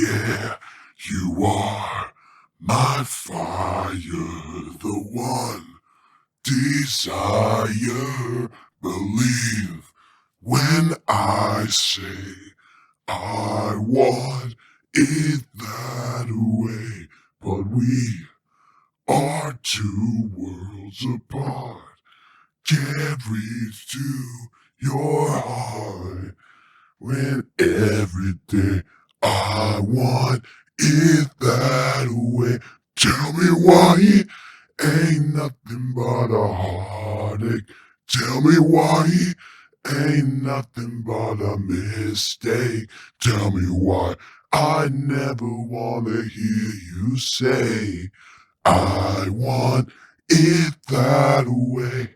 Yeah, you are my fire, the one desire. Believe when I say I want it that way. But we are two worlds apart. Can't reach to your heart when every day I want it that way. Tell me why it ain't nothing but a heartache. Tell me why it ain't nothing but a mistake. Tell me why I never wanna hear you say I want it that way.